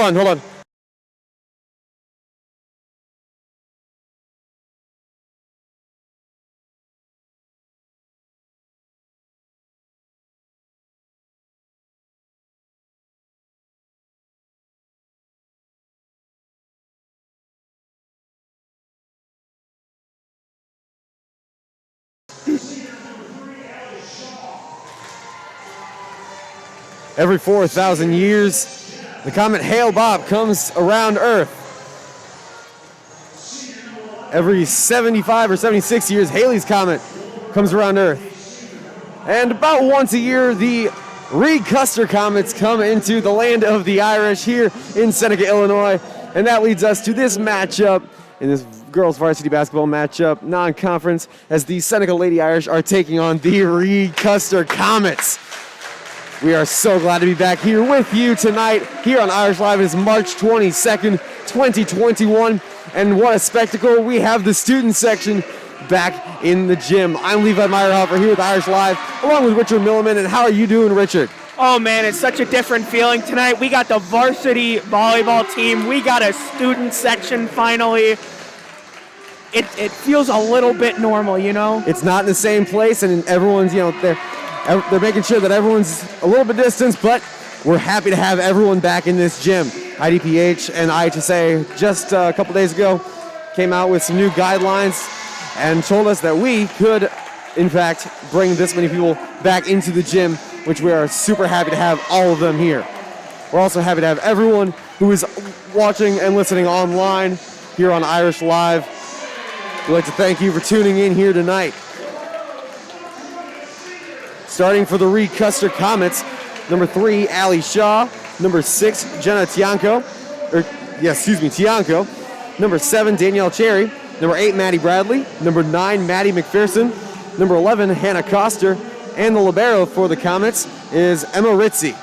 on. Every 4,000 years, the comet Hale-Bopp comes around Earth. Every 75 or 76 years, Halley's Comet comes around Earth. And about once a year, the Reed-Custer comets come into the land of the Irish here in Seneca, Illinois. And that leads us to this matchup, in this girls varsity basketball matchup, non-conference, as the Seneca Lady Irish are taking on the Reed-Custer Comets. We are so glad to be back here with you tonight, here on Irish Live. It is March 22nd, 2021, and what a spectacle. We have the student section back in the gym. I'm Levi Meyerhofer here with Irish Live, along with Richard Milliman, and how are you doing, Richard? Oh man, it's such a different feeling tonight. We got the varsity volleyball team. We got a student section finally. It feels a little bit normal, you know? It's not in the same place, and everyone's, they're making sure that everyone's a little bit distanced, but we're happy to have everyone back in this gym. IDPH and IHSA just a couple days ago came out with some new guidelines and told us that we could, in fact, bring this many people back into the gym, which we are super happy to have all of them here. We're also happy to have everyone who is watching and listening online here on Irish Live. We'd like to thank you for tuning in here tonight. Starting for the Reed-Custer Comets, number 3, Allie Shaw. Number 6, Jenna Tianco. Number 7, Danielle Cherry. Number 8, Maddie Bradley. Number 9, Maddie McPherson. Number 11, Hannah Coster. And the libero for the Comets is Emma Ritzy.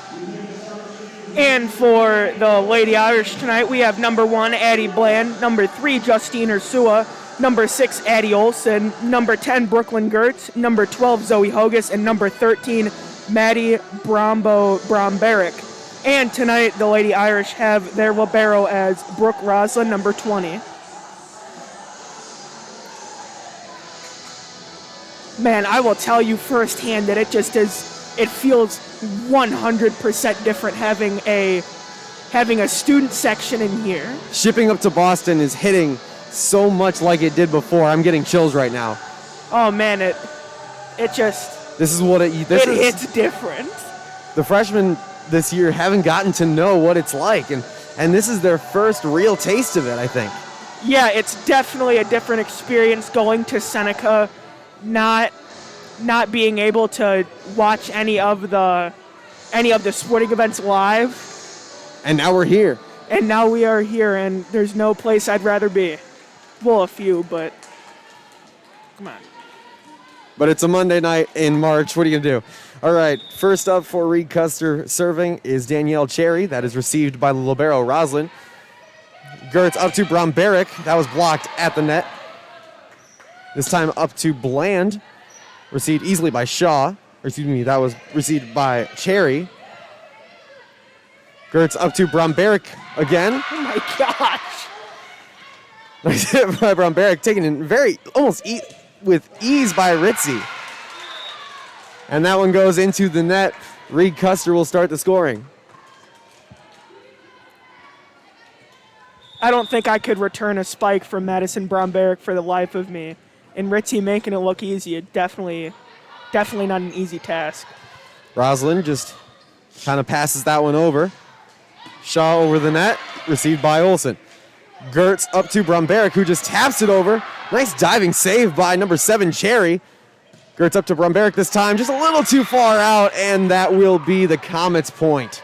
And for the Lady Irish tonight, we have number 1, Addie Bland. Number 3, Justine Ursua. Number 6, Addie Olson. Number 10, Brooklyn Gertz. Number 12, Zoe Hogus. And number 13, Maddie Bromberic. And tonight, the Lady Irish have their libero as Brooke Roslin, number 20. Man, I will tell you firsthand that it feels 100% different having a student section in here. Shipping up to Boston is hitting so much like it did before. I'm getting chills right now. Oh man, it hits different. The freshmen this year haven't gotten to know what it's like, and this is their first real taste of it, I think. Yeah, it's definitely a different experience going to Seneca, not being able to watch any of the sporting events live. And now we're here. And now we are here, and there's no place I'd rather be. Well, a few, but come on. But it's a Monday night in March. What are you going to do? All right, first up for Reed-Custer serving is Danielle Cherry. That is received by the libero Roslin. Gertz up to Bromberic. That was blocked at the net. This time up to Bland. Received easily by Shaw. That was received by Cherry. Gertz up to Bromberic again. Oh my gosh. Nice hit by Bromberic, taken in with ease by Ritzy. And that one goes into the net. Reed-Custer will start the scoring. I don't think I could return a spike from Madison Bromberic for the life of me. And Ritzy making it look easy, definitely not an easy task. Roslin just kind of passes that one over. Shaw over the net, received by Olson. Gertz up to Bromberic, who just taps it over. Nice diving save by number 7, Cherry. Gertz up to Bromberic this time, just a little too far out, and that will be the Comets' point.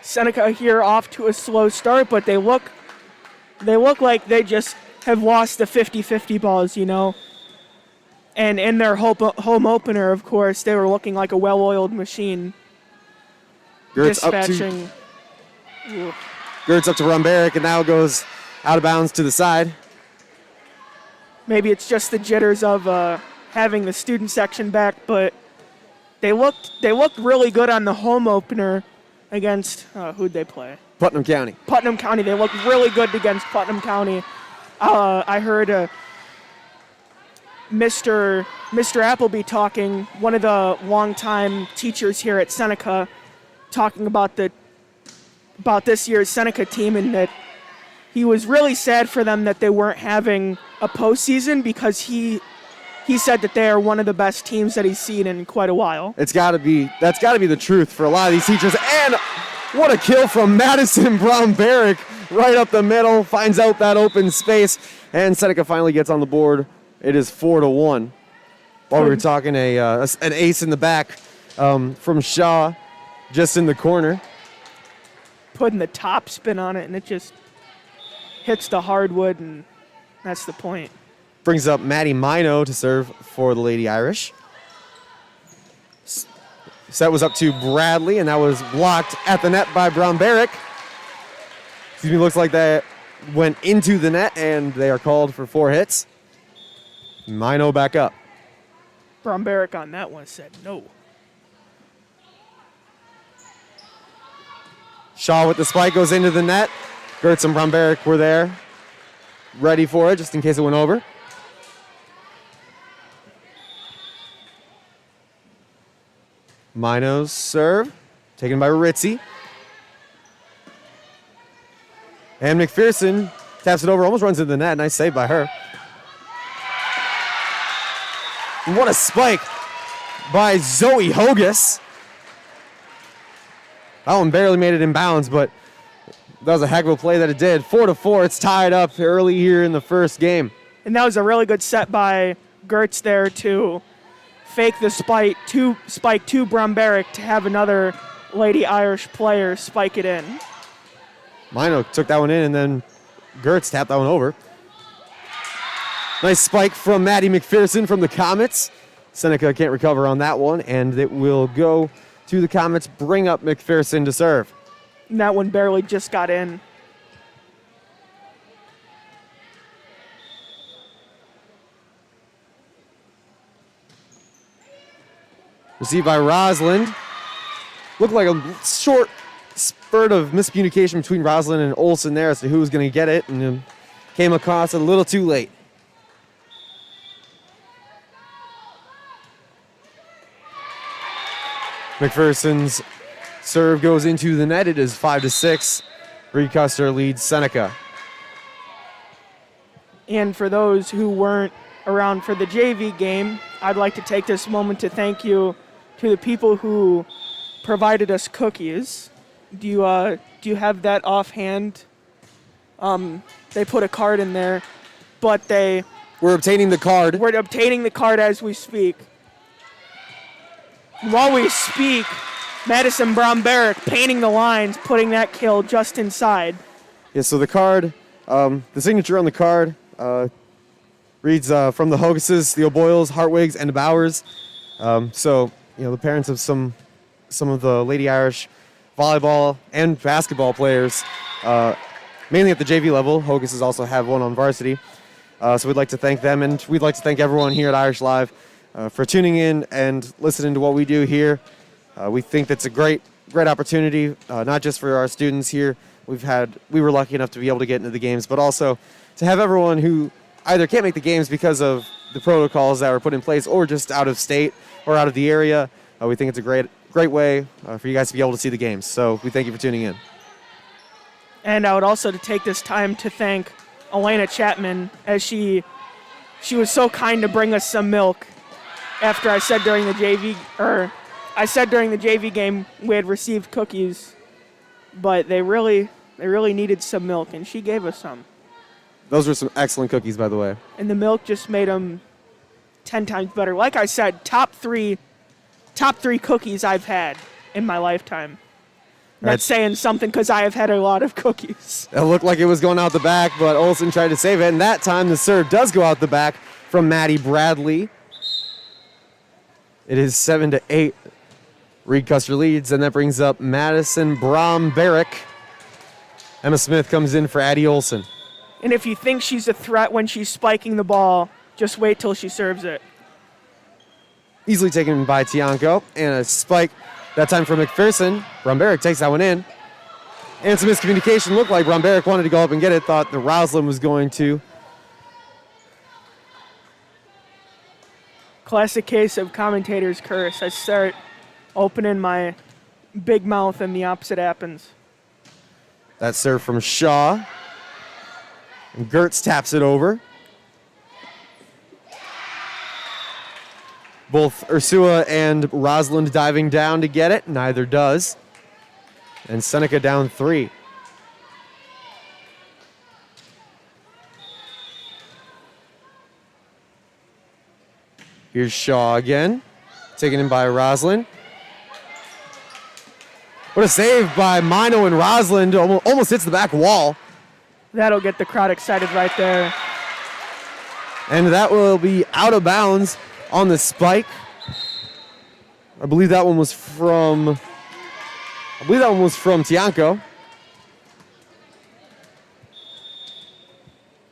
Seneca here off to a slow start, but they look like they just have lost the 50-50 balls, you know. And in their home opener, of course, they were looking like a well-oiled machine. Gertz up to Bromberic, and now it goes out of bounds to the side. Maybe it's just the jitters of having the student section back, but they looked really good on the home opener against who'd they play? Putnam County. Putnam County. They look really good against Putnam County. I heard Mr. Appleby talking, one of the longtime teachers here at Seneca, talking about this year's Seneca team, and that he was really sad for them that they weren't having a postseason, because he said that they are one of the best teams that he's seen in quite a while. That's got to be the truth for a lot of these teachers. And what a kill from Madison Brown-Barrick right up the middle, finds out that open space, and Seneca finally gets on the board. It is 4-1. While we were talking, an ace in the back from Shaw, just in the corner. Putting the top spin on it, and it just hits the hardwood, and that's the point. Brings up Maddie Mino to serve for the Lady Irish. Set was up to Bradley, and that was blocked at the net by Brown-Barrick. Looks like that went into the net, and they are called for 4 hits. Mino back up. Brown-Barrick on that one said no. Shaw with the spike goes into the net. Gertz and Brown-Barrick were there, ready for it, just in case it went over. Mino's serve, taken by Ritzy. And McPherson taps it over, almost runs into the net. Nice save by her. And what a spike by Zoe Hogus. That one barely made it in bounds, but that was a heck of a play that it did. 4-4, it's tied up early here in the first game. And that was a really good set by Gertz there to fake the spike to Brown-Barrick to have another Lady Irish player spike it in. Mino took that one in, and then Gertz tapped that one over. Nice spike from Maddie McPherson from the Comets. Seneca can't recover on that one, and it will go to the Comets, bring up McPherson to serve. And that one barely just got in. Received by Rosalind. Looked like a short spurt of miscommunication between Rosalind and Olsen there as to who was going to get it, and came across it a little too late. McPherson's serve goes into the net. It is 5-6. Reed-Custer leads Seneca. And for those who weren't around for the JV game, I'd like to take this moment to thank you to the people who provided us cookies. Do you have that offhand? They put a card in there, but we're obtaining the card. We're obtaining the card as we speak. While we speak, Madison Brown-Barrick painting the lines, putting that kill just inside. Yeah, so the card, the signature on the card reads from the Hoguses, the O'Boyles, Hartwigs, and the Bowers. So, the parents of some of the Lady Irish volleyball and basketball players, mainly at the JV level. Hoguses also have one on varsity. So we'd like to thank them, and we'd like to thank everyone here at Irish Live for tuning in and listening to what we do here. We think that's a great opportunity, not just for our students here. We were lucky enough to be able to get into the games, but also to have everyone who either can't make the games because of the protocols that were put in place or just out of state or out of the area. We think it's a great way for you guys to be able to see the games. So we thank you for tuning in. And I would also to take this time to thank Elena Chapman, as she was so kind to bring us some milk after I said during the JV game we had received cookies, but they really needed some milk, and she gave us some. Those were some excellent cookies, by the way. And the milk just made them 10 times better. Like I said, top three cookies I've had in my lifetime. That's saying something, because I have had a lot of cookies. It looked like it was going out the back, but Olsen tried to save it, and that time the serve does go out the back from Maddie Bradley. It is 7-8. Reed-Custer leads, and that brings up Madison Brown-Barrick. Emma Smith comes in for Addie Olsen. And if you think she's a threat when she's spiking the ball, just wait till she serves it. Easily taken by Tianco, and a spike that time from McPherson. Brown-Barrick takes that one in. And some miscommunication. Looked like Bromberek wanted to go up and get it. Thought that Roslin was going to. Classic case of commentator's curse. I start opening my big mouth and the opposite happens. That serve from Shaw. And Gertz taps it over. Both Ursua and Rosalind diving down to get it. Neither does. And Seneca down 3. Here's Shaw again. Taken in by Rosalind. What a save by Mino and Rosalind. Almost hits the back wall. That'll get the crowd excited right there. And that will be out of bounds on the spike. I believe that one was from Tianco.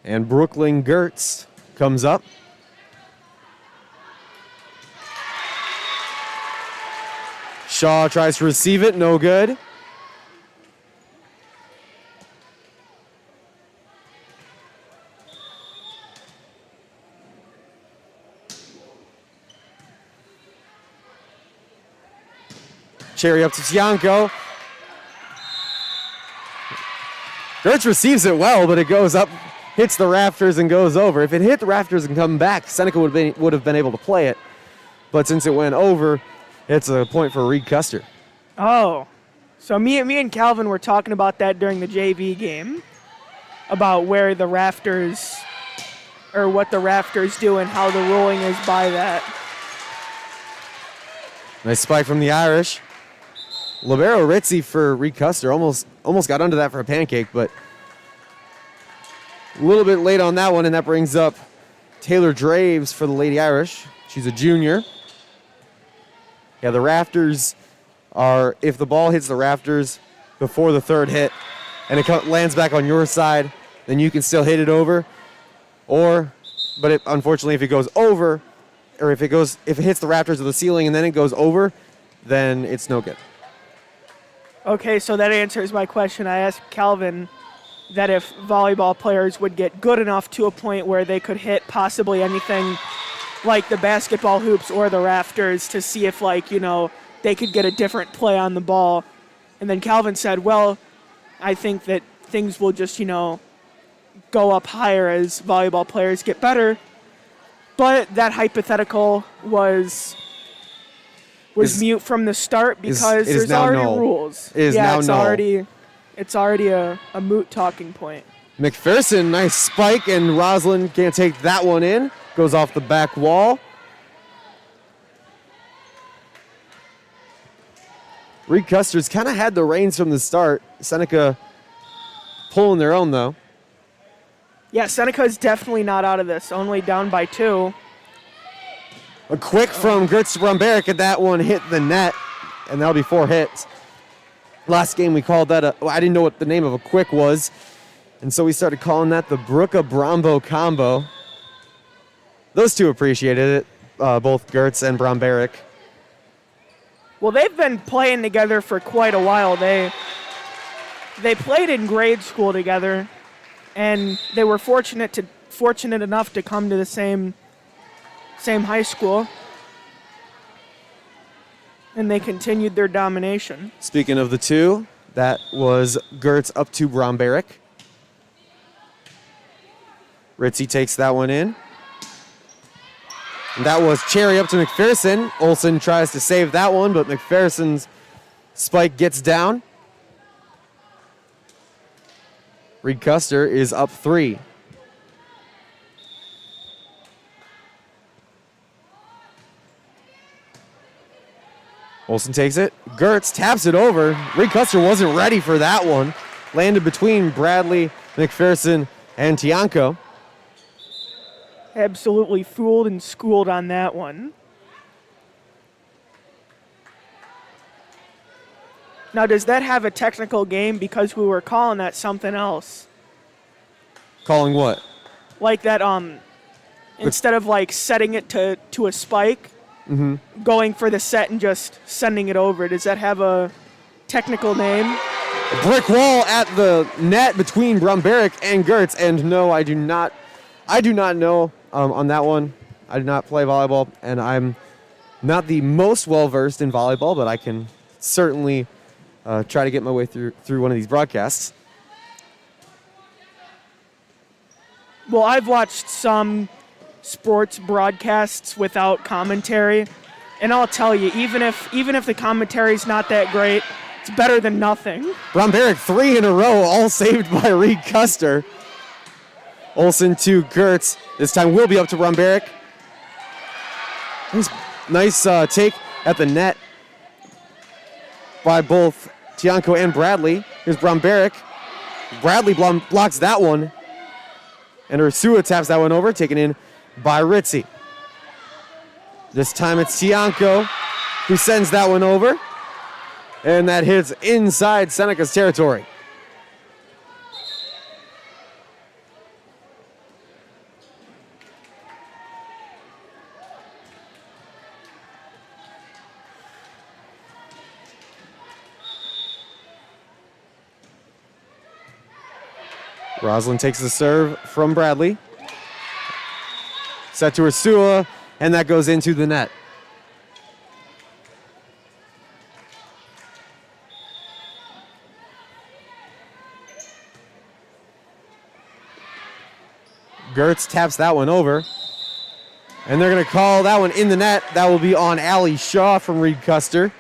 And Brooklyn Gertz comes up. Shaw tries to receive it, no good. Cherry up to Tianco. Gertz receives it well, but it goes up, hits the rafters, and goes over. If it hit the rafters and come back, Seneca would have been able to play it. But since it went over, it's a point for Reed-Custer. Oh, so me and Calvin were talking about that during the JV game, about where the rafters, or what the rafters do and how the ruling is by that. Nice spike from the Irish. Libero Ritzy for Reed-Custer almost got under that for a pancake, but a little bit late on that one, and that brings up Taylor Draves for the Lady Irish. She's a junior. Yeah, the rafters are, if the ball hits the rafters before the third hit and it lands back on your side, then you can still hit it over. But unfortunately, if it goes over, or if it hits the rafters of the ceiling and then it goes over, then it's no good. Okay, so that answers my question. I asked Calvin that if volleyball players would get good enough to a point where they could hit possibly anything like the basketball hoops or the rafters to see if, they could get a different play on the ball. And then Calvin said, well, I think that things will just, go up higher as volleyball players get better. But that hypothetical was mute from the start because there's already rules. It is now null. It's already a moot talking point. McPherson, nice spike, and Rosalind can't take that one in. Goes off the back wall. Reed-Custer's kind of had the reins from the start. Seneca pulling their own, though. Yeah, Seneca's definitely not out of this. Only down by 2. A quick from Gertz to Bromberek, and that one hit the net, and that'll be 4 hits. Last game we called that I didn't know what the name of a quick was, and so we started calling that the Brooka-Brombo combo. Those two appreciated it, both Gertz and Bromberek. Well, they've been playing together for quite a while. They played in grade school together, and they were fortunate enough to come to the same high school, and they continued their domination. Speaking of the two, that was Gertz up to Bromberek. Ritzy takes that one in. And that was Cherry up to McPherson. Olsen tries to save that one, but McPherson's spike gets down. Reed-Custer is up 3. Olsen takes it. Gertz taps it over. Reed-Custer wasn't ready for that one. Landed between Bradley, McPherson, and Tianco. Absolutely fooled and schooled on that one. Now, does that have a technical game because we were calling that something else? Calling what? Like that, instead of setting it to a spike, going for the set and just sending it over. Does that have a technical name? brick wall at the net between Bromberek and Gertz. And no, I do not know on that one. I do not play volleyball, and I'm not the most well-versed in volleyball, but I can certainly try to get my way through one of these broadcasts. Well, I've watched some sports broadcasts without commentary, and I'll tell you, even if the commentary's not that great, it's better than nothing. Bromberek 3 in a row, all saved by Reed-Custer. Olsen to Gertz. This time will be up to Bromberek. Nice take at the net by both Tianko and Bradley. Here's Bromberek. Bradley blocks that one. And Ursua taps that one over, taken in by Ritzy. This time it's Tianko who sends that one over. And that hits inside Seneca's territory. Roslin takes the serve from Bradley. Set to Ursua, and that goes into the net. Gertz taps that one over. And they're going to call that one in the net. That will be on Allie Shaw from Reed-Custer.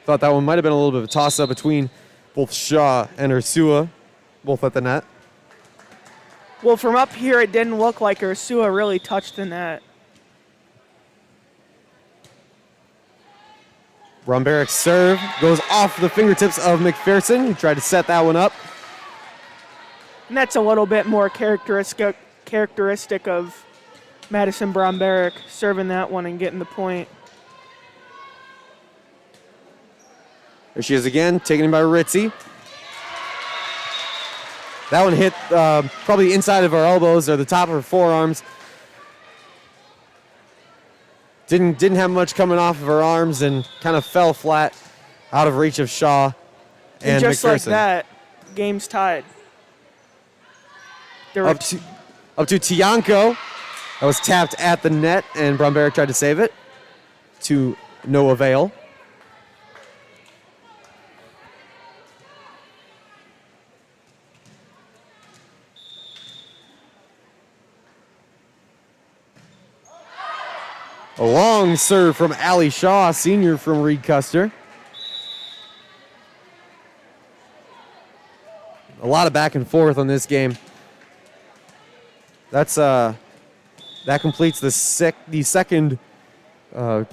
Thought that one might have been a little bit of a toss-up between both Shaw and Ursua, both at the net. Well, from up here, it didn't look like Ursua really touched the net. Bromberek's serve goes off the fingertips of McPherson, who tried to set that one up. And that's a little bit more characteristic of Madison Bromberek, serving that one and getting the point. There she is again, taken in by Ritzy. That one hit probably inside of her elbows or the top of her forearms. Didn't have much coming off of her arms and kind of fell flat out of reach of Shaw and just McPherson. Like that, game's tied. Up to Tianko. That was tapped at the net, and Bromberek tried to save it to no avail. A long serve from Allie Shaw, senior from Reed-Custer. A lot of back and forth on this game. That completes the second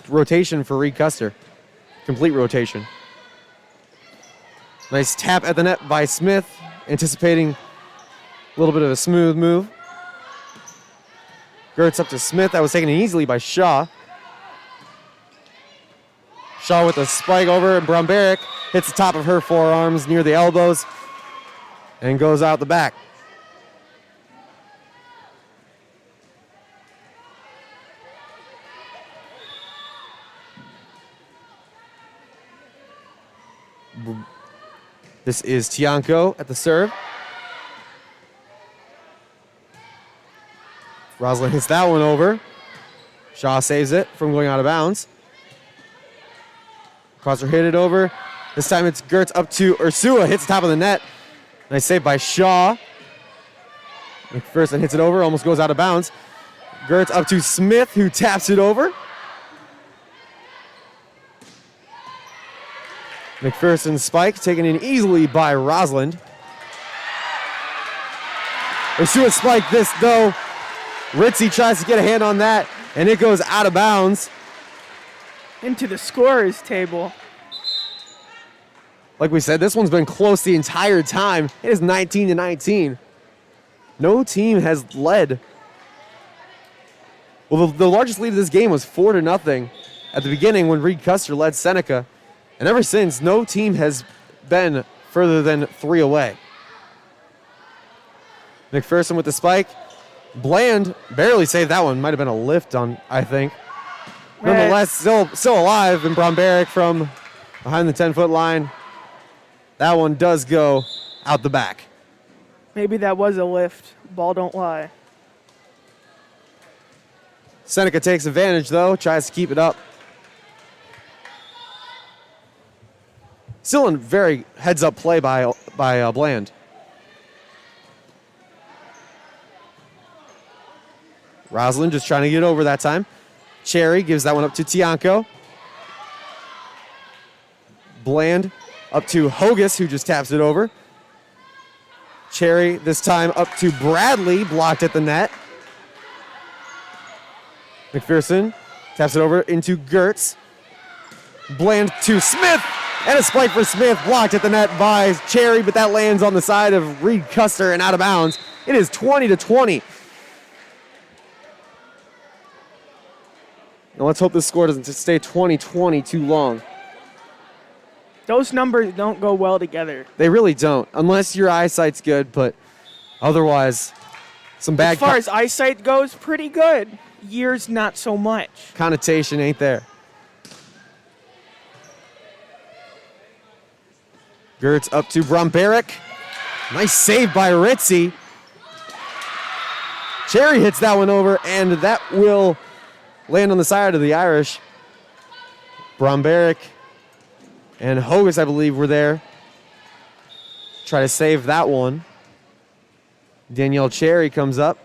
rotation for Reed-Custer. Complete rotation. Nice tap at the net by Smith, anticipating a little bit of a smooth move. Gertz up to Smith. That was taken easily by Shaw. Shaw with a spike over, and Bromberek hits the top of her forearms near the elbows and goes out the back. This is Tianko at the serve. Roslin hits that one over. Shaw saves it from going out of bounds. Crosser hit it over. This time it's Gertz up to Ursua. Hits the top of the net. Nice save by Shaw. McPherson hits it over. Almost goes out of bounds. Gertz up to Smith, who taps it over. McPherson's spike taken in easily by Rosland. Ursua spike this though. Ritzy tries to get a hand on that, and it goes out of bounds. Into the scorer's table. Like we said, this one's been close the entire time. It is 19-19. No team has led. Well, the largest lead of this game was 4-0 at the beginning when Reed-Custer led Seneca. And ever since, no team has been further than 3 away. McPherson with the spike. Bland barely saved that one. Might have been a lift on, I think. Nonetheless, still alive. And Bromberek from behind the 10-foot line. That one does go out the back. Maybe that was a lift. Ball don't lie. Seneca takes advantage, though, tries to keep it up. Still in very heads-up play by Bland. Rosalind just trying to get over that time. Cherry gives that one up to Tianco. Bland up to Hogus, who just taps it over. Cherry this time up to Bradley, blocked at the net. McPherson taps it over into Gertz. Bland to Smith, and a spike for Smith, blocked at the net by Cherry, but that lands on the side of Reed-Custer and out of bounds. It is 20-20. Now let's hope this score doesn't stay 20-20 too long. Those numbers don't go well together. They really don't, unless your eyesight's good, but otherwise, some bad... As far as eyesight goes, pretty good. Years, not so much. Connotation ain't there. Gertz up to Bromberek. Nice save by Ritzy. Cherry hits that one over, and that will land on the side of the Irish. Bromberek and Hogus, I believe, were there. Try to save that one. Danielle Cherry comes up.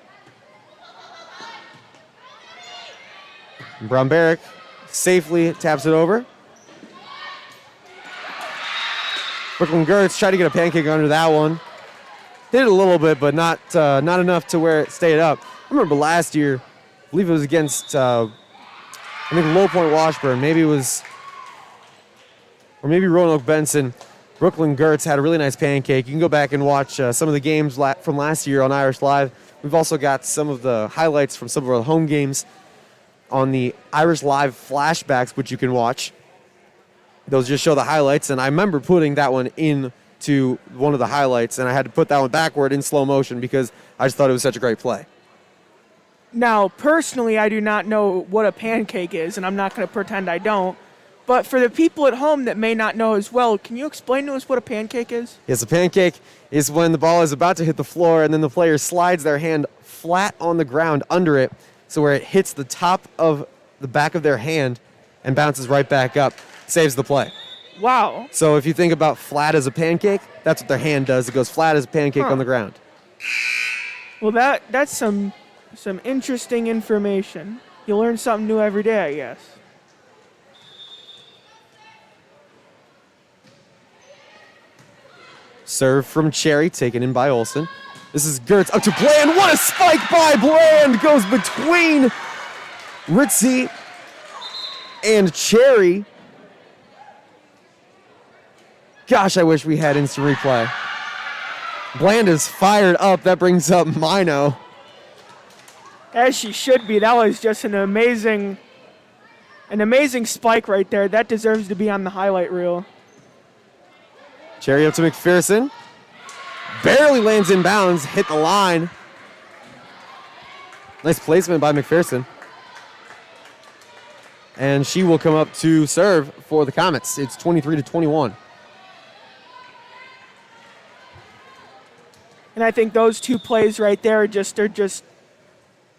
Bromberek safely taps it over. Brooklyn Gertz tried to get a pancake under that one. Hit it a little bit, but not enough to where it stayed up. I remember last year, I believe it was against, I think Low Point Washburn. Maybe it was, or maybe Roanoke Benson. Brooklyn Gertz had a really nice pancake. You can go back and watch some of the games from last year on Irish Live. We've also got some of the highlights from some of our home games on the Irish Live flashbacks, which you can watch. Those just show the highlights, and I remember putting that one into one of the highlights, and I had to put that one backward in slow motion because I just thought it was such a great play. Now, personally, I do not know what a pancake is, and I'm not going to pretend I don't. But for the people at home that may not know as well, can you explain to us what a pancake is? Yes, a pancake is when the ball is about to hit the floor, and then the player slides their hand flat on the ground under it, so where it hits the top of the back of their hand and bounces right back up. Saves the play. Wow. So if you think about flat as a pancake, that's what their hand does. It goes flat as a pancake on the ground. Well, that's some interesting information. You learn something new every day, I guess. Serve from Cherry, taken in by Olsen. This is Gertz up to Bland. What a spike by Bland! Goes between Ritzy and Cherry. Gosh, I wish we had instant replay. Bland is fired up. That brings up Mino. As she should be. That was just an amazing spike right there. That deserves to be on the highlight reel. Cherry up to McPherson. Barely lands in bounds. Hit the line. Nice placement by McPherson. And she will come up to serve for the Comets. It's 23-21. And I think those two plays right there are just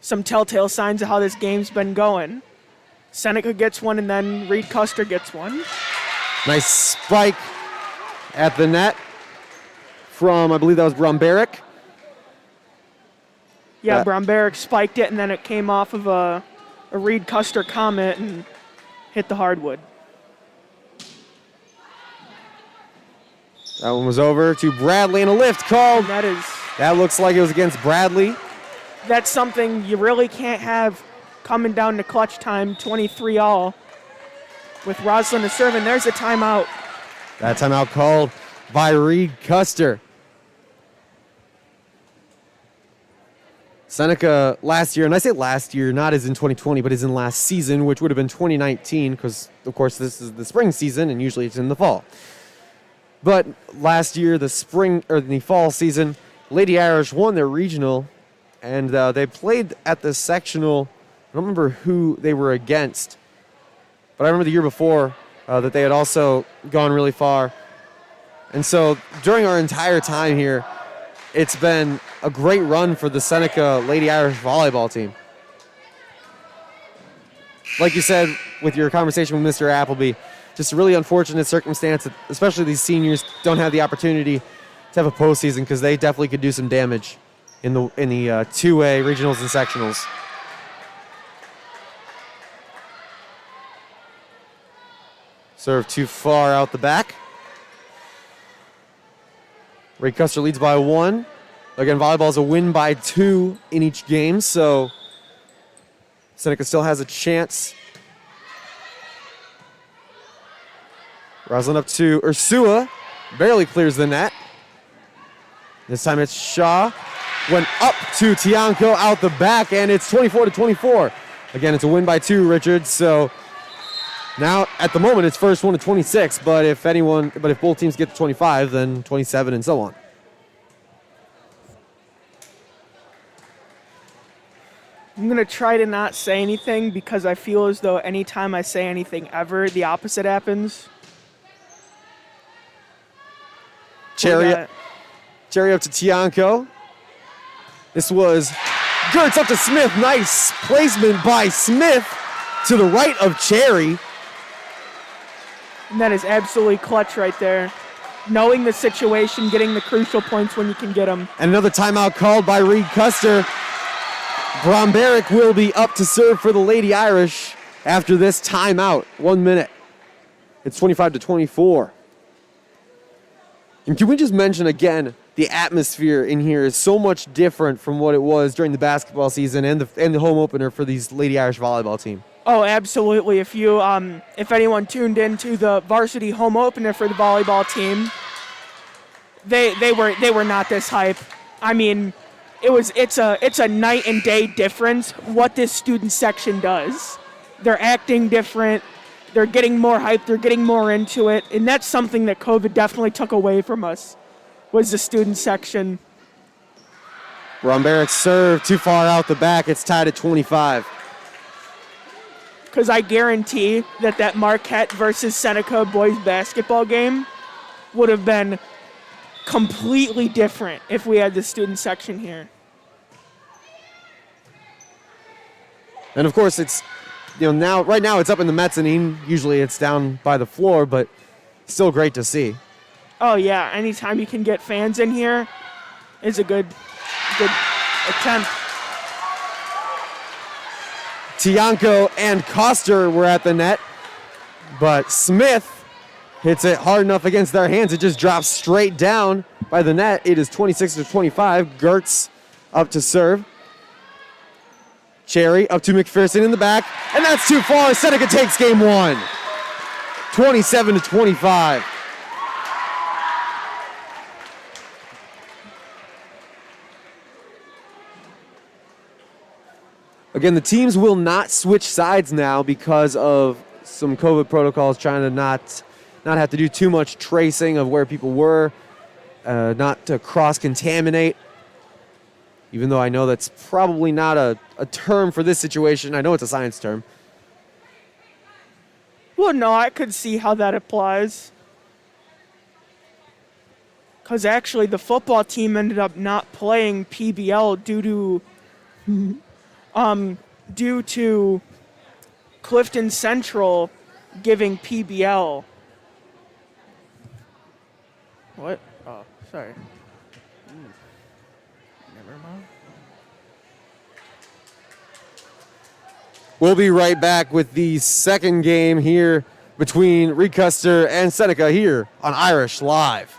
some telltale signs of how this game's been going. Seneca gets one, and then Reed-Custer gets one. Nice spike at the net from, I believe that was Bromberek. Yeah, Bromberek spiked it, and then it came off of a Reed-Custer comment and hit the hardwood. That one was over to Bradley, and a lift called. That looks like it was against Bradley. That's something you really can't have coming down to clutch time, 23-all, with Rosalind to serve, and there's a timeout. That timeout called by Reed-Custer. Seneca last year, and I say last year, not as in 2020, but as in last season, which would have been 2019, because, of course, this is the spring season, and usually it's in the fall. But last year, the fall season, Lady Irish won their regional, and they played at the sectional. I don't remember who they were against, but I remember the year before, that they had also gone really far. And so during our entire time here, it's been a great run for the Seneca Lady Irish volleyball team. Like you said with your conversation with Mr. Appleby, just a really unfortunate circumstance that especially these seniors don't have the opportunity to have a postseason because they definitely could do some damage in the 2A regionals and sectionals. Serve too far out the back. Reed-Custer leads by 1. Again, volleyball is a win by 2 in each game, so Seneca still has a chance. Roslin up to Ursua. Barely clears the net. This time it's Shaw. Went up to Tianco out the back, and it's 24-24. Again, it's a win by 2, Richard. So now, at the moment, it's first 1 to 26. But if both teams get to 25, then 27, and so on. I'm going to try to not say anything because I feel as though anytime I say anything ever, the opposite happens. Cherry up to Tianco. This was Gertz up to Smith. Nice placement by Smith to the right of Cherry. And that is absolutely clutch right there. Knowing the situation, getting the crucial points when you can get them. And another timeout called by Reed-Custer. Bromberich will be up to serve for the Lady Irish after this timeout. 1 minute. It's 25-24. And can we just mention again, the atmosphere in here is so much different from what it was during the basketball season and the home opener for these Lady Irish volleyball team. Oh, absolutely. If anyone tuned into the varsity home opener for the volleyball team, they were not this hype. I mean, it's a night and day difference what this student section does. They're acting different. They're getting more hype. They're getting more into it. And that's something that COVID definitely took away from us, was the student section. Bromberich serve too far out the back. It's tied at 25. Because I guarantee that Marquette versus Seneca boys basketball game would have been completely different if we had the student section here. And of course, it's right now it's up in the mezzanine. Usually it's down by the floor, but still great to see. Oh yeah, anytime you can get fans in here is a good attempt. Tianco and Coster were at the net, but Smith hits it hard enough against their hands. It just drops straight down by the net. It is 26-25. Gertz up to serve. Cherry up to McPherson in the back, and that's too far. Seneca takes game 1. 27-25. Again, the teams will not switch sides now because of some COVID protocols, trying to not have to do too much tracing of where people were, not to cross-contaminate. Even though I know that's probably not a term for this situation. I know it's a science term. Well, no, I could see how that applies. Because actually the football team ended up not playing PBL due to Clifton Central giving PBL. What? Oh, sorry. Never mind. We'll be right back with the second game here between Reed-Custer and Seneca here on Irish Live.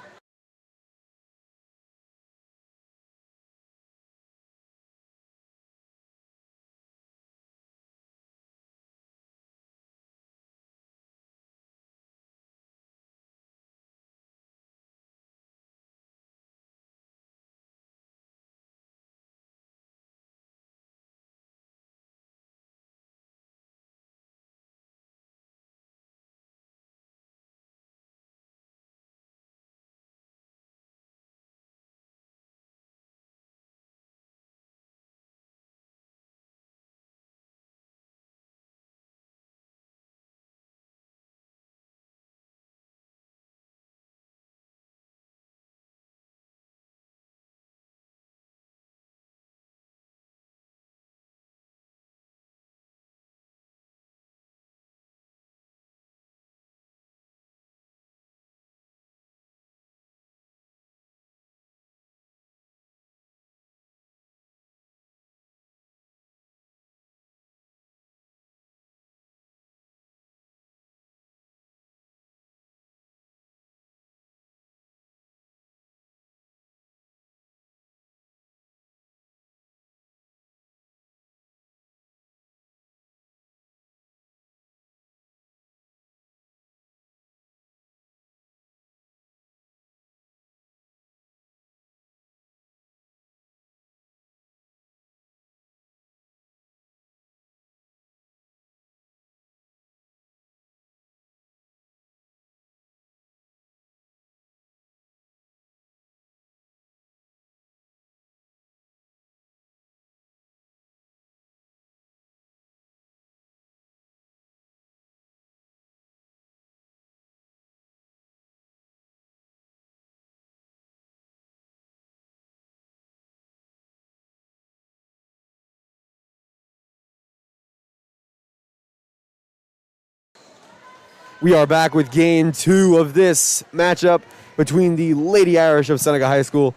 We are back with game 2 of this matchup between the Lady Irish of Seneca High School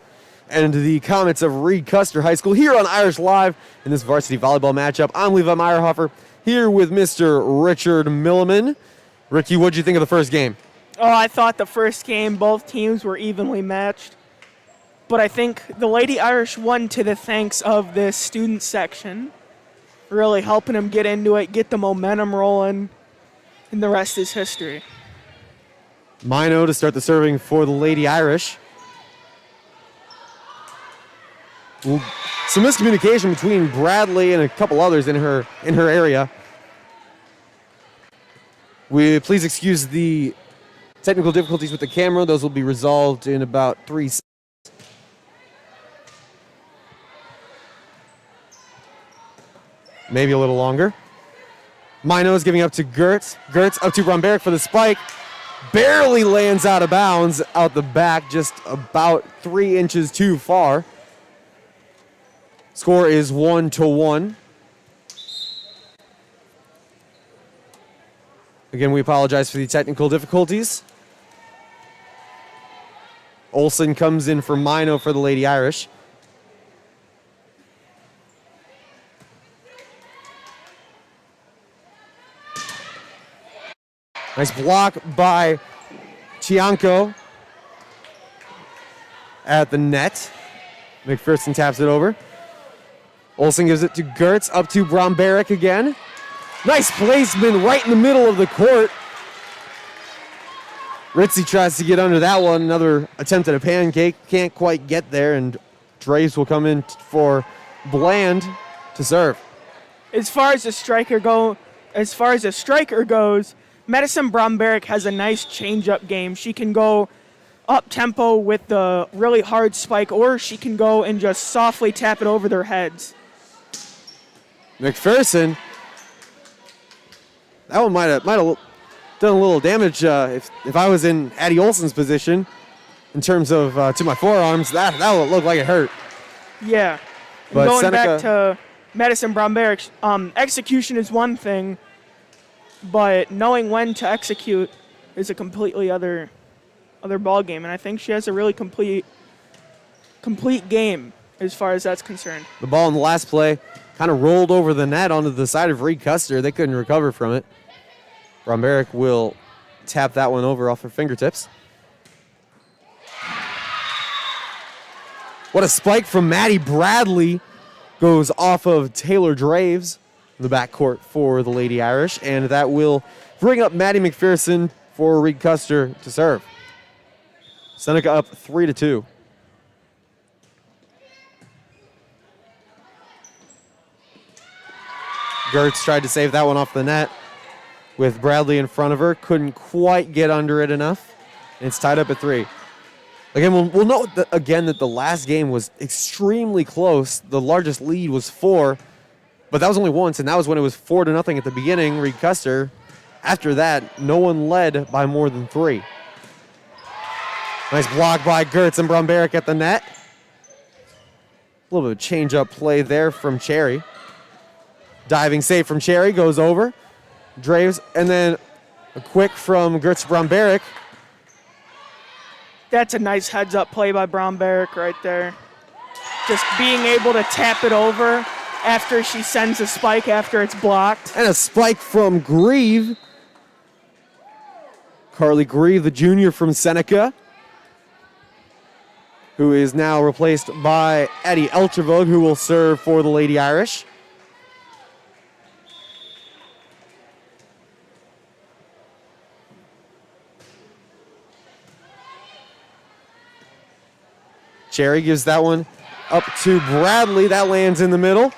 and the Comets of Reed-Custer High School here on Irish Live in this varsity volleyball matchup. I'm Levi Meyerhofer here with Mr. Richard Milliman. Ricky, what'd you think of the first game? Oh, I thought the first game, both teams were evenly matched. But I think the Lady Irish won to the thanks of this student section, really helping them get into it, get the momentum rolling, and the rest is history. Mino to start the serving for the Lady Irish. Some miscommunication between Bradley and a couple others in her area. Please excuse the technical difficulties with the camera. Those will be resolved in about 3 seconds. Maybe a little longer. Mino is giving up to Gertz. Gertz up to Bromberg for the spike. Barely lands out of bounds out the back, just about 3 inches too far. Score is 1-1. Again, we apologize for the technical difficulties. Olsen comes in for Mino for the Lady Irish. Nice block by Chianco at the net. McPherson taps it over. Olsen gives it to Gertz, up to Bromberg again. Nice placement right in the middle of the court. Ritzy tries to get under that one. Another attempt at a pancake. Can't quite get there, and Draves will come in for Bland to serve. As far as the striker goes, Madison Bromberg has a nice change-up game. She can go up-tempo with the really hard spike, or she can go and just softly tap it over their heads. McPherson, that one might have done a little damage if I was in Addie Olsen's position in terms of to my forearms. That would look like it hurt. Yeah. But going Seneca, back to Madison Bromberg, execution is one thing, but knowing when to execute is a completely other ball game, and I think she has a really complete game as far as that's concerned. the ball in the last play kind of rolled over the net onto the side of Reed-Custer. They couldn't recover from it. Bromberg will tap that one over off her fingertips. What a spike from Maddie Bradley. Goes off of Taylor Draves in the backcourt for the Lady Irish, and that will bring up Maddie McPherson for Reed-Custer to serve. Seneca up 3-2. Gertz tried to save that one off the net with Bradley in front of her. Couldn't quite get under it enough. And it's tied up at 3. Again, we'll note that the last game was extremely close. The largest lead was 4, but that was only once, and that was when it was 4-0 at the beginning, Reed-Custer. After that, no one led by more than 3. Nice block by Gertz and Bromberg at the net. A little bit of change-up play there from Cherry. Diving save from Cherry, goes over. Draves, and then a quick from Gertz Bromberg. That's a nice heads-up play by Bromberg right there. Just being able to tap it over after she sends a spike after it's blocked. And a spike from Grieve. Carly Grieve, the junior from Seneca, who is now replaced by Eddie Elchervogue, who will serve for the Lady Irish. Cherry gives that one up to Bradley. That lands in the middle.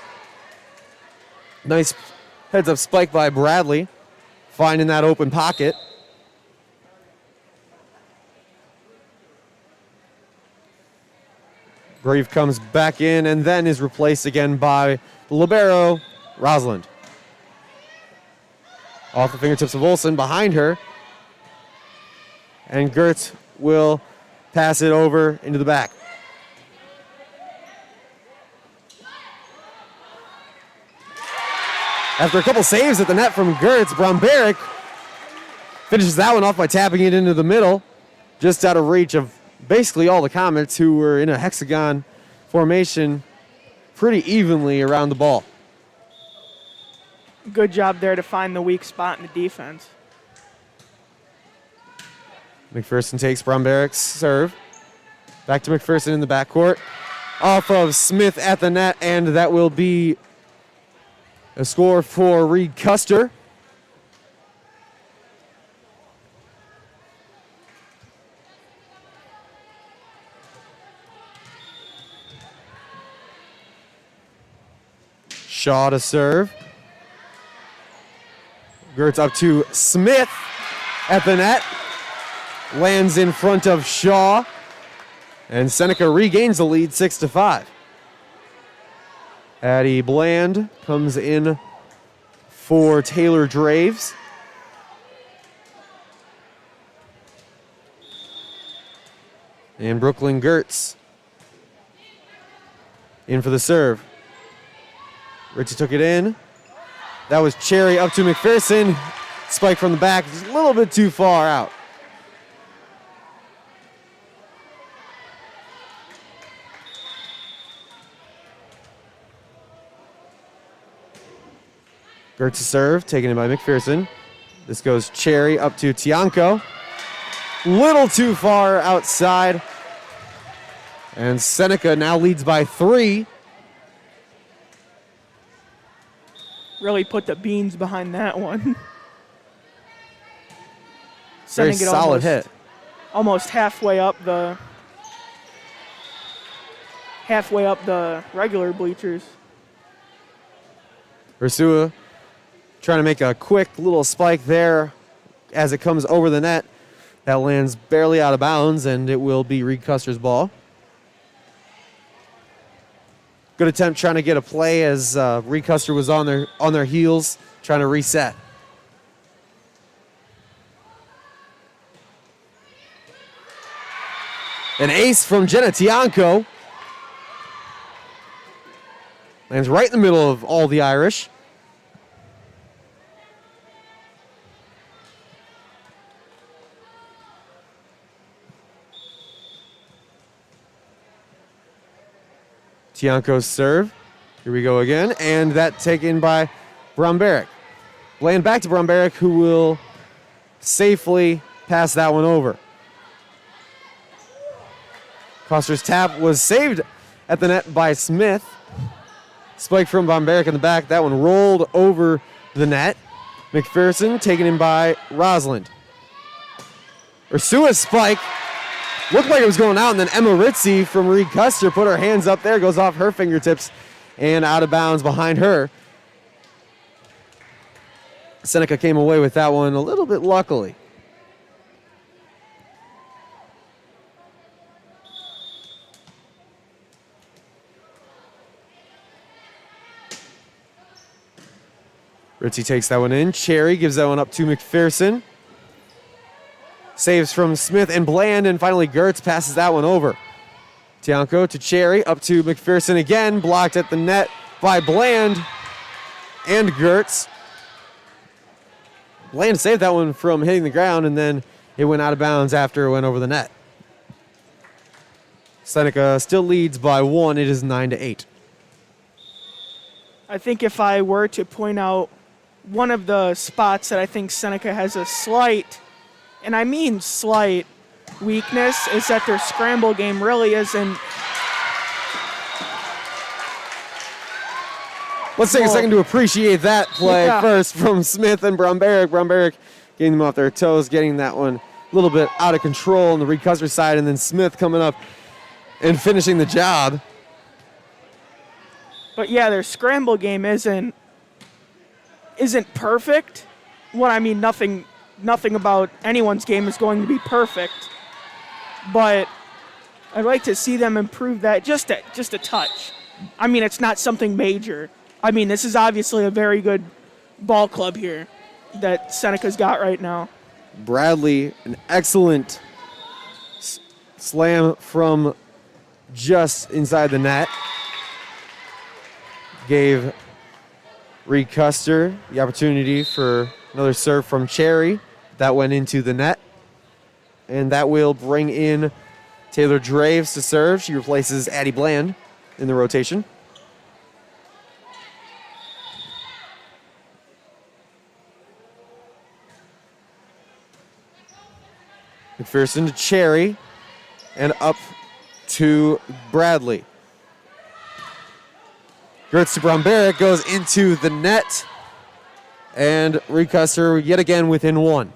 Nice heads-up spike by Bradley, finding that open pocket. Grieve comes back in and then is replaced again by the libero, Rosalind. Off the fingertips of Olsen behind her. And Gertz will pass it over into the back. After a couple saves at the net from Gertz, Bromberg Finishes that one off by tapping it into the middle, just out of reach of basically all the Comets, who were in a hexagon formation pretty evenly around the ball. Good job there to find the weak spot in the defense. McPherson takes Bromberic's serve. Back to McPherson in the backcourt. Off of Smith at the net, and that will be a score for Reed-Custer. Shaw to serve. Gertz up to Smith at the net. Lands in front of Shaw. And Seneca regains the lead 6-5. Addie Bland comes in for Taylor Draves. And Brooklyn Gertz in for the serve. Ritchie took it in. That was Cherry up to McPherson. Spike from the back, just a little bit too far out. Gertz to serve, taken in by McPherson. This goes Cherry up to Tianco. Little too far outside. And Seneca now leads by 3. Really put the beans behind that one. Very Sending it solid hit. Almost halfway up the regular bleachers. Ursua trying to make a quick little spike there as it comes over the net. That lands barely out of bounds, and it will be Reed-Custer's ball. Good attempt trying to get a play as Reed-Custer was on their heels, trying to reset. An ace from Jenna Tianco. Lands right in the middle of all the Irish. Tianco's serve. Here we go again. And that taken by Bromberich. Bland back to Bromberich, who will safely pass that one over. Coster's tap was saved at the net by Smith. Spike from Bromberich in the back. That one rolled over the net. McPherson taken in by Rosalind. Ursua's spike looked like it was going out, and then Emma Ritzy from Reed-Custer put her hands up there, goes off her fingertips and out of bounds behind her. Seneca came away with that one a little bit luckily. Ritzy takes that one in. Cherry gives that one up to McPherson. Saves from Smith and Bland, and finally Gertz passes that one over. Tianco to Cherry, up to McPherson again, blocked at the net by Bland and Gertz. Bland saved that one from hitting the ground, and then it went out of bounds after it went over the net. Seneca still leads by 1. It is 9-8. I think if I were to point out one of the spots that I think Seneca has a slight, and I mean slight, weakness, is that their scramble game really isn't. Let's take a second to appreciate that play first from Smith and Bromberich. Bromberich getting them off their toes, getting that one a little bit out of control on the Reed-Custer side, and then Smith coming up and finishing the job. But yeah, their scramble game isn't perfect. What I mean, nothing about anyone's game is going to be perfect. But I'd like to see them improve that just a touch. I mean, it's not something major. I mean, this is obviously a very good ball club here that Seneca's got right now. Bradley, an excellent slam from just inside the net. Gave Reed-Custer the opportunity for another serve from Cherry. That went into the net. And that will bring in Taylor Draves to serve. She replaces Addie Bland in the rotation. McPherson to Cherry. And up to Bradley. Gertz to Bromberg goes into the net. And Reed-Custer yet again within one.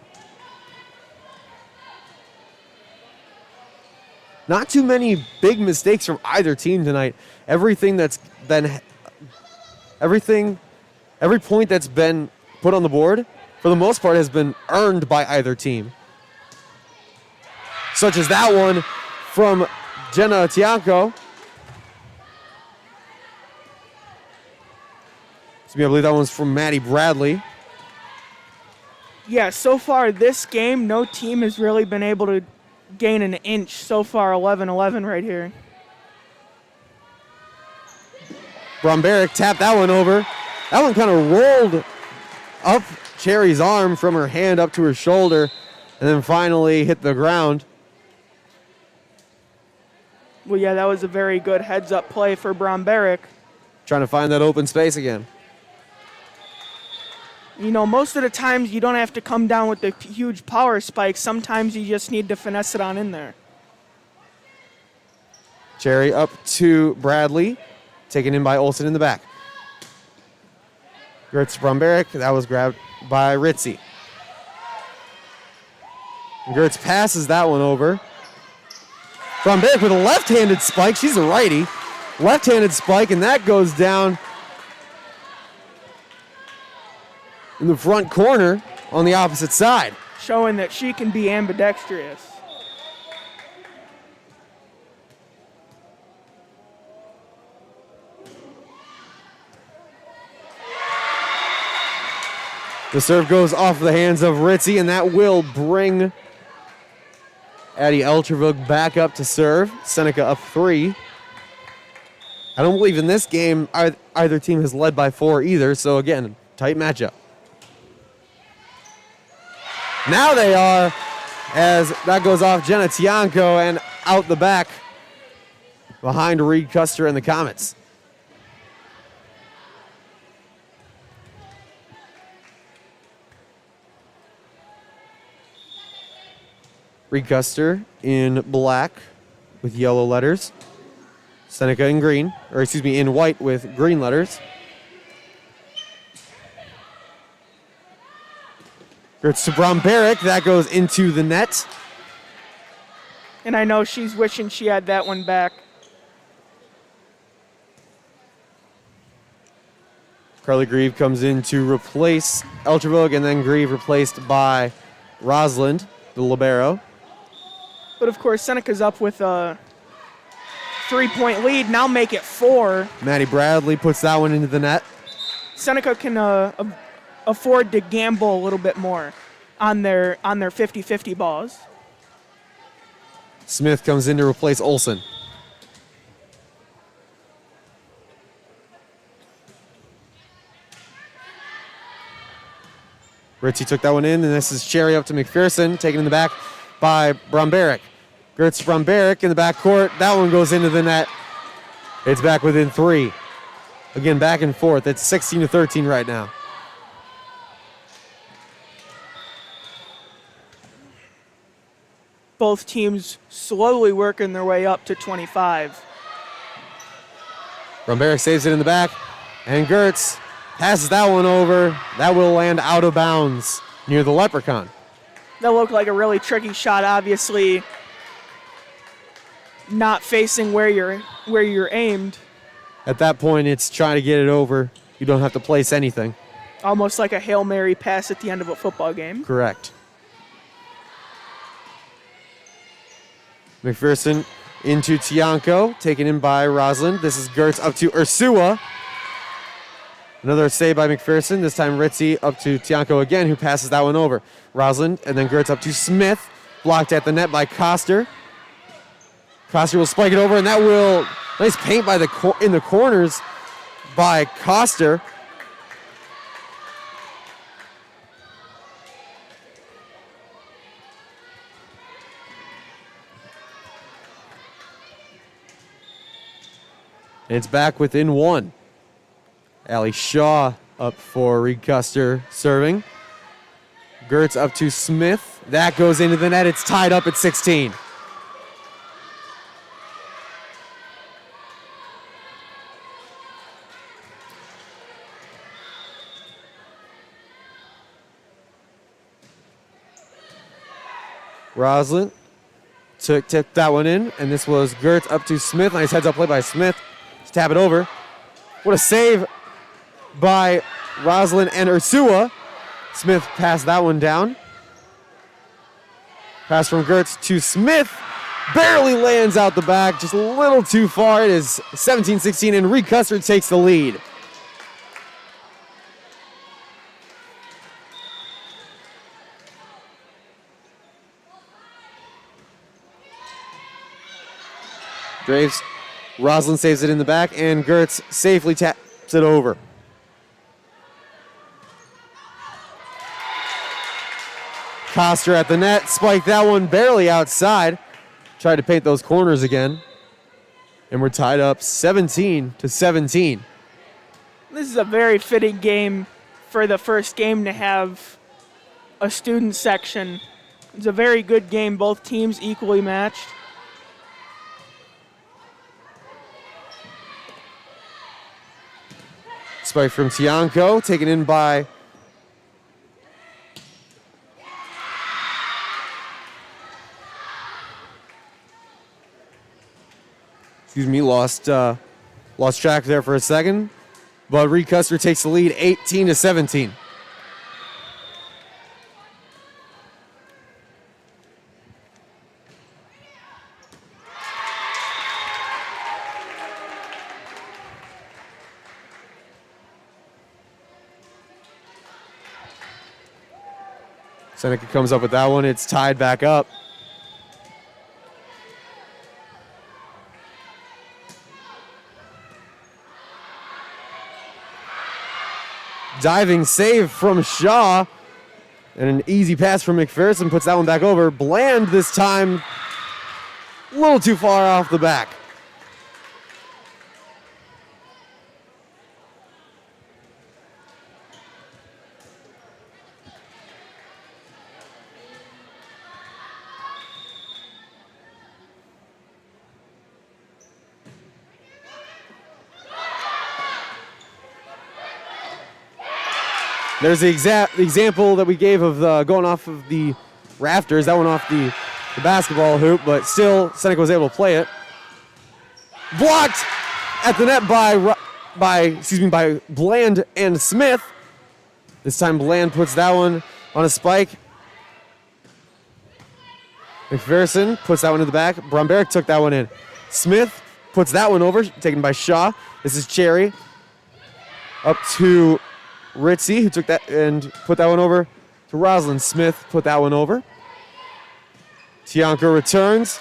Not too many big mistakes from either team tonight. Every point that's been put on the board, for the most part, has been earned by either team. Such as that one from Jenna Tianco. I believe that one's from Maddie Bradley. Yeah, so far this game, no team has really been able to gain an inch. So far, 11-11 right here. Bromberg tapped that one over. That one kind of rolled up Cherry's arm from her hand up to her shoulder and then finally hit the ground. Well, yeah, that was a very good heads-up play for Bromberg. Trying to find that open space again. You know, most of the times you don't have to come down with the huge power spikes. Sometimes you just need to finesse it on in there. Cherry up to Bradley, taken in by Olsen in the back. Gertz Bromberg, that was grabbed by Ritzy. And Gertz passes that one over. Bromberg with a left-handed spike. She's a righty. Left-handed spike, and that goes down in the front corner on the opposite side. Showing that she can be ambidextrous. The serve goes off the hands of Ritzy, and that will bring Addie Eltervug back up to serve. Seneca up 3. I don't believe in this game either team has led by 4 either, so again, tight matchup. Now they are, as that goes off Jenna Tianco and out the back behind Reed-Custer and the Comets. Reed-Custer in black with yellow letters. Seneca in green, or excuse me, in white with green letters. Gertz to Bromberg, that goes into the net. And I know she's wishing she had that one back. Carly Grieve comes in to replace Eltervog, and then Grieve replaced by Rosalind, the libero. But of course, Seneca's up with a 3-point lead. Now make it 4. Maddie Bradley puts that one into the net. Seneca can afford to gamble a little bit more on their 50-50 balls. Smith comes in to replace Olsen. Ritzy took that one in, and this is Cherry up to McPherson, taken in the back by Bromberg. Gertz Bromberg in the back court. That one goes into the net. It's back within 3. Again, back and forth. It's 16-13 right now. Both teams slowly working their way up to 25. Bromberg saves it in the back, and Gertz passes that one over. That will land out of bounds near the Leprechaun. That looked like a really tricky shot, obviously not facing where you're aimed. At that point, it's trying to get it over. You don't have to place anything. Almost like a Hail Mary pass at the end of a football game. Correct. McPherson into Tianco, taken in by Rosalind. This is Gertz up to Ursua. Another save by McPherson. This time Ritzy up to Tianco again, who passes that one over. Rosalind, and then Gertz up to Smith. Blocked at the net by Coster. Coster will spike it over, and that will... Nice paint by in the corners by Coster. And it's back within 1. Allie Shaw up for Reed-Custer serving. Gertz up to Smith. That goes into the net. It's tied up at 16. Roslin tipped that one in, and this was Gertz up to Smith. Nice heads-up play by Smith. Let's tap it over. What a save by Roslin and Ursua. Smith passed that one down. Pass from Gertz to Smith. Barely lands out the back, just a little too far. It is 17-16, and Reed-Custer takes the lead. Graves, Roslin saves it in the back, and Gertz safely taps it over. Coster at the net, spiked that one barely outside. Tried to paint those corners again. And we're tied up 17-17. This is a very fitting game for the first game to have a student section. It's a very good game, both teams equally matched. Spike from Tianco, taken in by lost track there for a second. But Reed-Custer takes the lead 18-17. Seneca comes up with that one. It's tied back up. Diving save from Shaw. And an easy pass from McPherson puts that one back over. Bland this time. A little too far off the back. There's the example that we gave of going off of the rafters. That went off the basketball hoop, but still Seneca was able to play it. Blocked at the net by Bland and Smith. This time Bland puts that one on a spike. McPherson puts that one in the back. Bromberg took that one in. Smith puts that one over, taken by Shaw. This is Cherry. Up to Ritzy, who took that and put that one over to Roslyn. Smith put that one over. Tianco returns.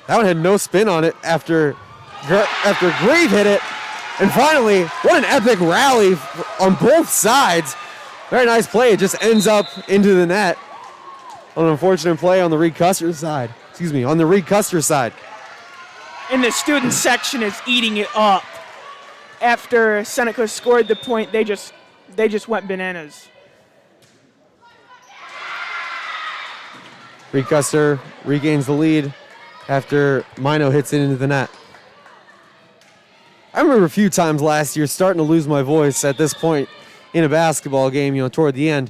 That one had no spin on it after Grieve hit it. And finally, what an epic rally on both sides. Very nice play. It just ends up into the net. An unfortunate play on the Reed-Custer side. On the Reed-Custer side. And the student section is eating it up. After Seneca scored the point, they just went bananas. Reed-Custer regains the lead after Mino hits it into the net. I remember a few times last year starting to lose my voice at this point in a basketball game, toward the end.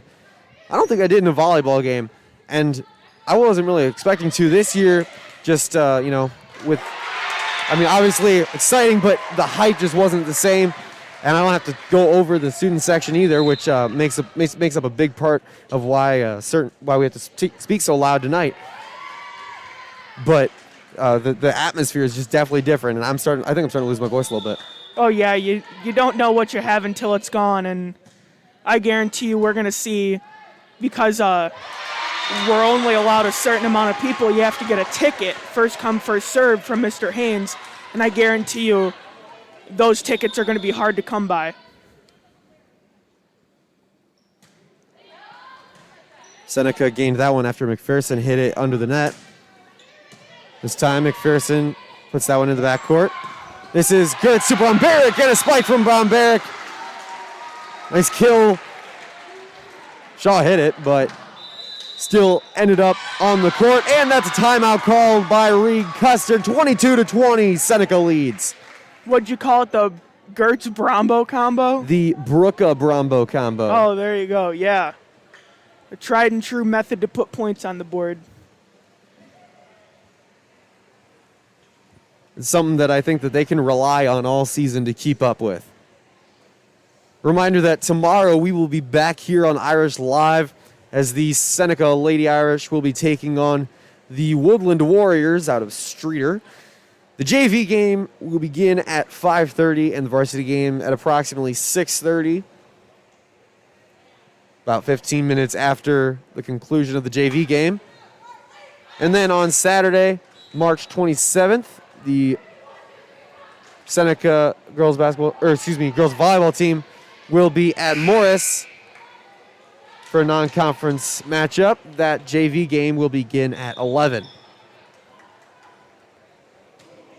I don't think I did in a volleyball game. And I wasn't really expecting to this year, just, obviously exciting, but the hype just wasn't the same. And I don't have to go over the student section either, which makes up a big part of why we have to speak so loud tonight. But the atmosphere is just definitely different, and I think I'm starting to lose my voice a little bit. Oh yeah, you don't know what you have until it's gone, and I guarantee you we're gonna see, because we're only allowed a certain amount of people, you have to get a ticket, first come, first served, from Mr. Haynes, and I guarantee you those tickets are going to be hard to come by. Seneca gained that one after McPherson hit it under the net. This time McPherson puts that one in the backcourt. This is Gertz to Bromberek, and a spike from Bromberek. Nice kill. Shaw hit it, but still ended up on the court, and that's a timeout called by Reed-Custer. 22-20, Seneca leads. What'd you call it, the Gertz-Brombo combo? The Brooka-Brombo combo. Oh, there you go, yeah. A tried and true method to put points on the board. It's something that I think that they can rely on all season to keep up with. Reminder that tomorrow we will be back here on Irish Live as the Seneca Lady Irish will be taking on the Woodland Warriors out of Streeter. The JV game will begin at 5:30 and the varsity game at approximately 6:30. About 15 minutes after the conclusion of the JV game. And then on Saturday, March 27th, the Seneca girls volleyball team will be at Morris for a non-conference matchup. That JV game will begin at 11.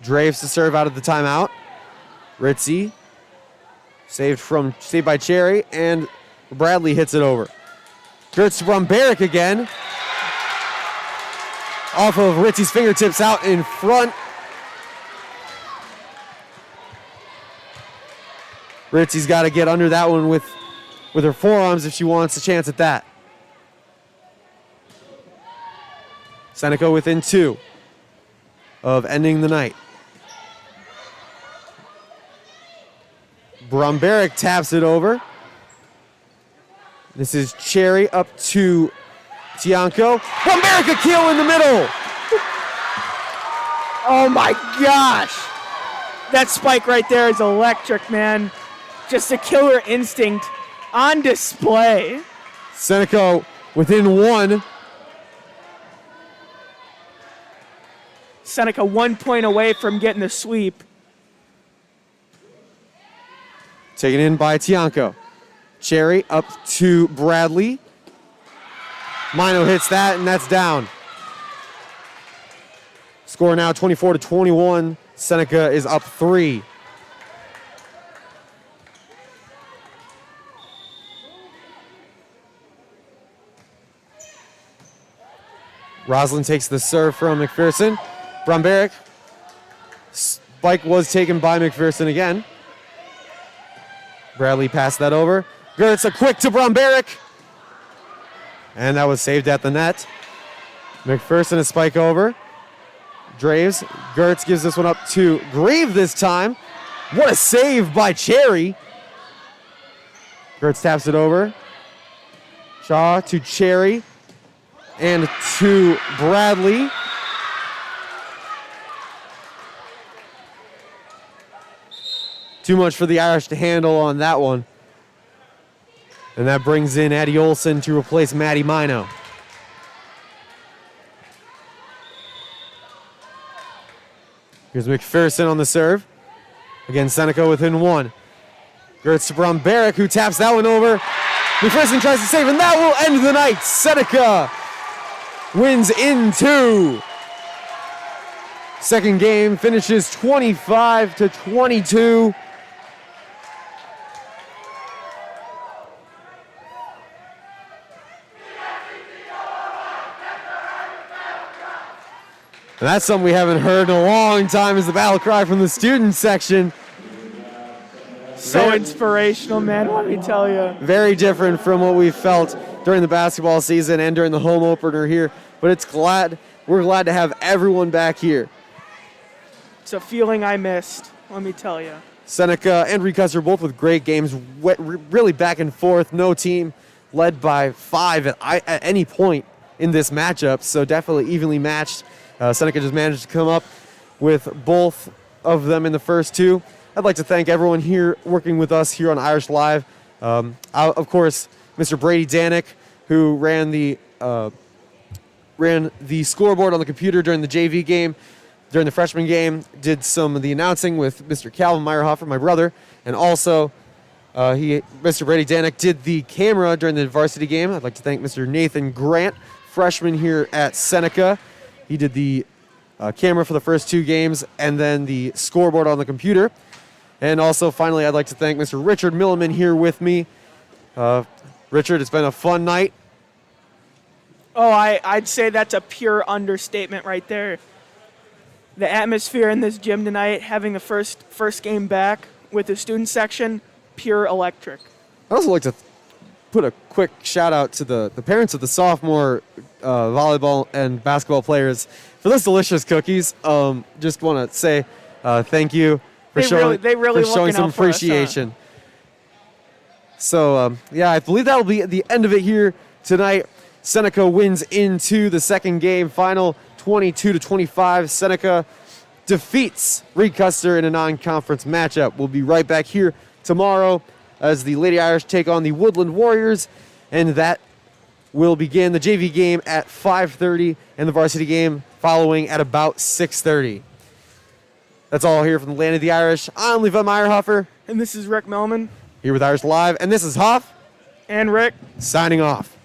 Draves to serve out of the timeout. Ritzy saved by Cherry, and Bradley hits it over. Gertz to Bromberek again. Off of Ritzy's fingertips out in front. Ritzy's got to get under that one with her forearms if she wants a chance at that. Seneca within 2 of ending the night. Bromberek taps it over. This is Cherry up to Tianco. Bromberek a kill in the middle. Oh my gosh. That spike right there is electric, man. Just a killer instinct on display. Seneca within 1. Seneca 1 point away from getting the sweep. Taken in by Tianco. Cherry up to Bradley. Mino hits that, and that's down. Score now 24-21. Seneca is up 3. Roslyn takes the serve from McPherson. Bromberek. Spike was taken by McPherson again. Bradley passed that over. Gertz a quick to Bromberek. And that was saved at the net. McPherson a spike over. Draves. Gertz gives this one up to Grieve this time. What a save by Cherry. Gertz taps it over. Shaw to Cherry. And to Bradley. Too much for the Irish to handle on that one. And that brings in Addie Olson to replace Maddie Mino. Here's McPherson on the serve. Again, Seneca within 1. Gertz to Bromberek, who taps that one over. McPherson tries to save, and that will end the night. Seneca wins in 2. Second game finishes 25-22. And that's something we haven't heard in a long time, is the battle cry from the student section. So inspirational, man, let me tell you. Very different from what we felt during the basketball season and during the home opener here. But we're glad to have everyone back here. It's a feeling I missed, let me tell you. Seneca and Reed-Custer both with great games, really back and forth. No team led by 5 at any point in this matchup, so definitely evenly matched. Seneca just managed to come up with both of them in the first 2. I'd like to thank everyone here working with us here on Irish Live. Of course, Mr. Brady Danick, who ran the scoreboard on the computer during the JV game, during the freshman game, did some of the announcing with Mr. Calvin Meyerhofer, my brother, and also Mr. Brady Danick did the camera during the varsity game. I'd like to thank Mr. Nathan Grant, freshman here at Seneca. He did the camera for the first 2 games, and then the scoreboard on the computer. And also, finally, I'd like to thank Mr. Richard Milliman here with me. Richard, it's been a fun night. Oh, I'd say that's a pure understatement right there. The atmosphere in this gym tonight, having the first game back with the student section, pure electric. I'd also like to put a quick shout out to the parents of the sophomore volleyball and basketball players for those delicious cookies. Just want to say thank you for showing some appreciation. So, yeah, I believe that will be the end of it here tonight. Seneca wins into the second game, final 22-25. Seneca defeats Reed-Custer in a non-conference matchup. We'll be right back here tomorrow as the Lady Irish take on the Woodland Warriors, and that will begin the JV game at 5:30 and the varsity game following at about 6:30. That's all here from the Land of the Irish. I'm Levi Meyerhofer. And this is Rick Melman. Here with Irish Live, and this is Hoff. And Rick. Signing off.